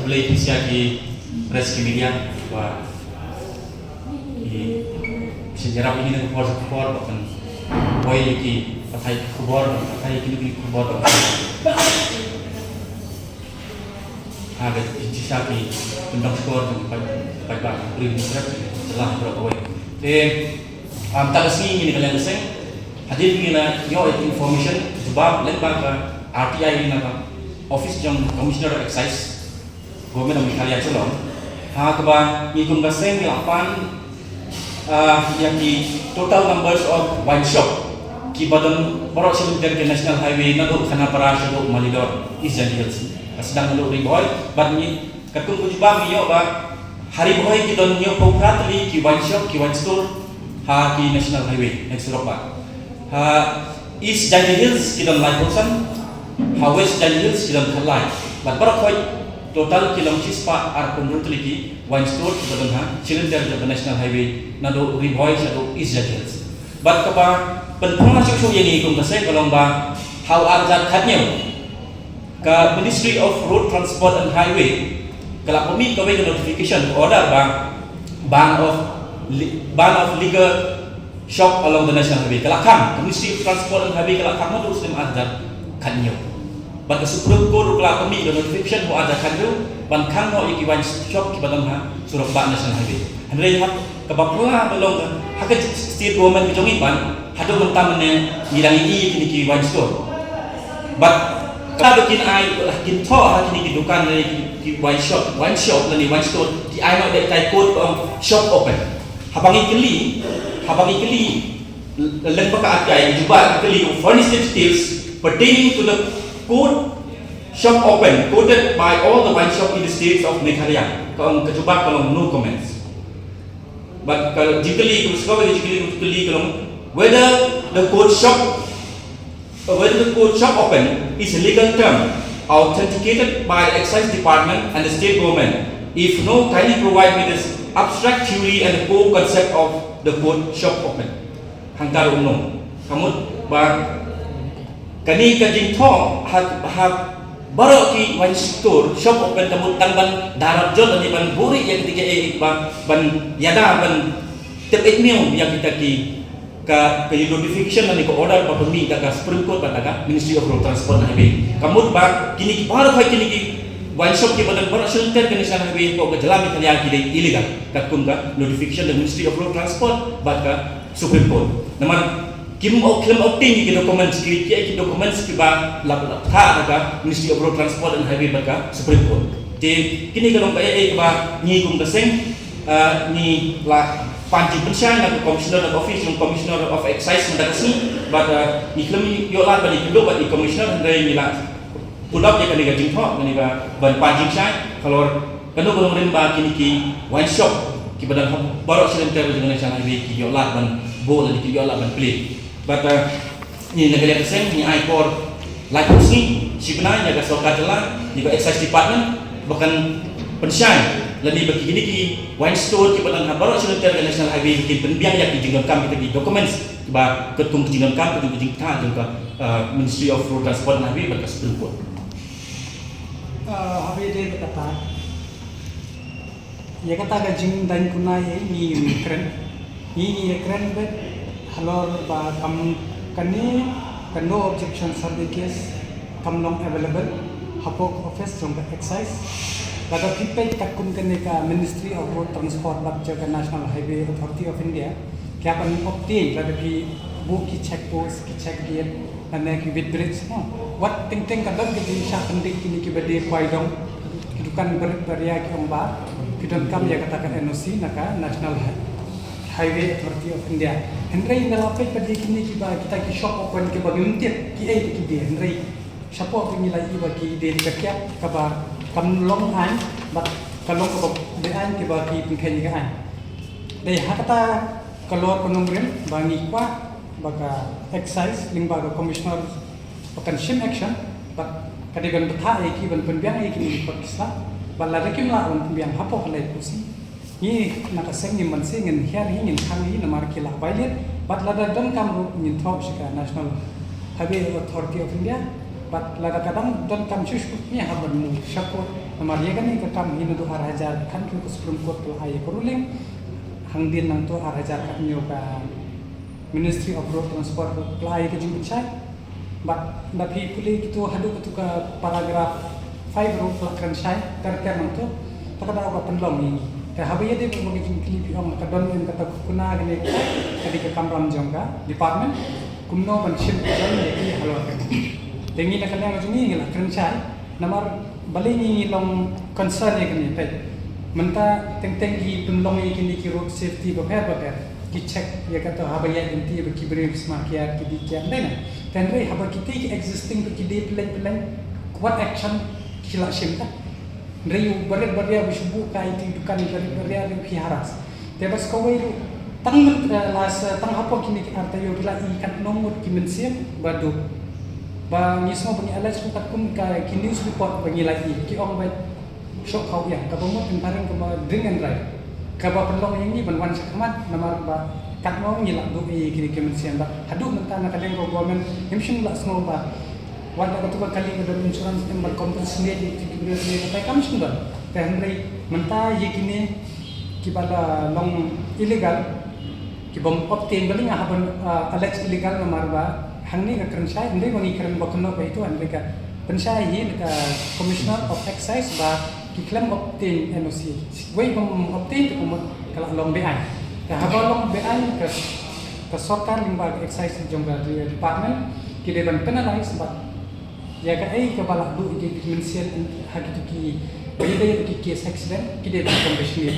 Boleh siagi rezeki media wa sejarah ini dengan khubor bahkan boy ki pakai khubor ki khubor agak siagi tentang skor pada beri musrak setelah berapa boy tak resmi ini kalian seng hadir bila yo information sebab lembaga RTI ini nama office jam commissioner excise government of Italia celon keba ngikung kaseng lapan yang di total numbers of wine shop ki badan borok seluruh ke national highway nado kana para shado malidor izan hills sedang nado riboy bat ni katung kujiba miyo ba hari boy ki don nyo popratli ki wine shop ki wine store ki national highway next ropa east Jandi Hills ki don light person west Jandi Hills ki don khalai bat borok hoy total kilometers pa ar konrut liki wine store ki badan ha cylinder the national highway nado riboy shado east Jandi Hills bat kapa penpungan susu yang ikut kasih kalau ba how arjat khatnya ke Ministry of Road Transport and Highway kalau kami kawai ke notification order ban of legal shop along the national highway kalau kam Ministry of Transport and Highway kalau kam tu sudah arjat khatnya ban ke Supreme Court kalau kami ke notification ho arjat khatnya ban kam no iki wine shop ki badan ha surab national highway henry hat kebapula belum hak state government ki jongi ban hado mentamane ngirangi kini ki wine store but kalau kin ai kin tho kini ki dukan ki wine shop lani wine store di ai no dai code shop open habangi keli lembaga atai juga keli furnished details pertaining to the code shop open coded by all the wine shop in the states of Meghalaya kalau no comments but kalau jikali kalau whether the code shop open is a legal term authenticated by the excise department and the state government. If no, kindly provide me this abstract theory and the core concept of the code shop open. Hantar umum. Kamu ba kani kajing tho hak baru ki wine store shop open kamu tangban darab jol ni ban buri yang ketika ban yada ban tep ekmiu yang kita ki ke notification ni ko order pa pemi ka Supreme Court bataga Ministry of Road Transport and Highway kamu ba kini baru kini ki wine shop ki badan baru shelter ke national highway ko ke jalan kali ki illegal kakun ka notification the Ministry of Road Transport bataga Supreme Court naman kim opting ki documents ki documents ki ba lap tha ka Ministry of Road Transport and Highway bataga Supreme Court ti kini kalong kaya ba ni kum kaseng ni la panci pensian atau commissioner of office yang commissioner of excise mendakasi pada iklim yola bagi kedua bagi commissioner dari mila pulak ya kali gajing thok ni ba ban panci sai kalau kanu kalau rimba kini ki wine shop ki badan baru selentar dengan national highway ki yola ban bo lagi ki yola ban play bata ni negara keseng ni aipor like ni sebenarnya ga sokat lah di excise department bahkan pensian lebih bagi gini ki wine store ki badan baru selentar dengan national highway ki penbiang ya ki jingam kam kita ki documents ba ketung jingam kam ketung jing tha jengka Ministry of Road Transport and Highway baka Supreme Court habe dia berkata ya kata ga jing dan kunai ni keren bet halor ba kam kani no objection certificates kam long available hapok office jong excise Laga feedback takun kene ka Ministry of Road Transport bak jaga National Highway Authority of India kya pan obtain laga ki book ki check post ki check gate and ki with bridge no what ting ka dog ki sha penting kini ki bade kwai dong ki dukan beria ki omba ki don kam ya katakan NOC naka National Highway Authority of India Henry nalapai pada kini ki ba kita ki shop open ki bagi untit ki ki dia Henry siapa pengi lagi bagi dia dikakya ka ba kam long an bat kalong ko de an ki ba ki pingkhen ni an dei hakata kalor konongren bangi kwa baga excise ling baga commissioner pakan sim action bat kadigan betha ki ban penbiang ki ni pakisla balla de kim la on penbiang hapo halai kusi ni nakaseng ni manse ngin hiar hi ngin khang hi namar ki la bailet bat la dan kam ru ngin thok shika National Highway Authority of India but lada kadang dan kam shushkutnya haban mu syakut namanya kan ni kam hinu tu arajar kan tu Supreme Court tu ayah ruling hang din nang tu arajar kan nyo ka Ministry of Road Transport tu ayah ke jumpa cai but tapi pulih itu hadu tu ka paragraf 5 ru pelakran cai terkait nang tu tak ada apa penlom ni ke habaya dia bagi klip yang kadon yang kata kuna gini kadi ke kamram jongka department kumno ban shim jan yaki halwa kan tengi na kanya ngajung ni ngila kerensai namar bali ni long concern ye kini pe menta teng gi penlong ye kini ki road safety ko per ki check ye kata habaya inti be ki brave smart kia ki di kian dena tenre haba ki existing ki de plan what action kila shim ta Rayu beria bersubuh kai ti dukan beria haras. Tebas kau itu tang las tang apa kini arta yo bila ikan nomor kimensiam badu. Ba ni semua punya alas pun kum ka kini report bagi lagi ki ong ba shock kau ya ka bomot tentang ke drink and drive. Ka ba pelong yang ni ban wan sakmat namar ba kat mau ngilak du kini kimensiam ba hadu mentana kadang government himshin la semua ba warga betul kali ada insurans yang berkompensasi sendiri di kibir sendiri tapi kami sudah terhenti mentah ye kini kibada long illegal kibom obtain beli ngah haban alleged illegal nomor ba hangni ka kerensai ndai wangi keren bakno ba itu andai pensai ye ka commissioner of excise ba ki claim obtain NOC wei bom obtain tu kalau long BI ka haban long BI ka sarkar limba excise jongga department ki deban penalize ba ya kan ke balak du di dimension hak itu ki beda itu ki case accident ki dia compensation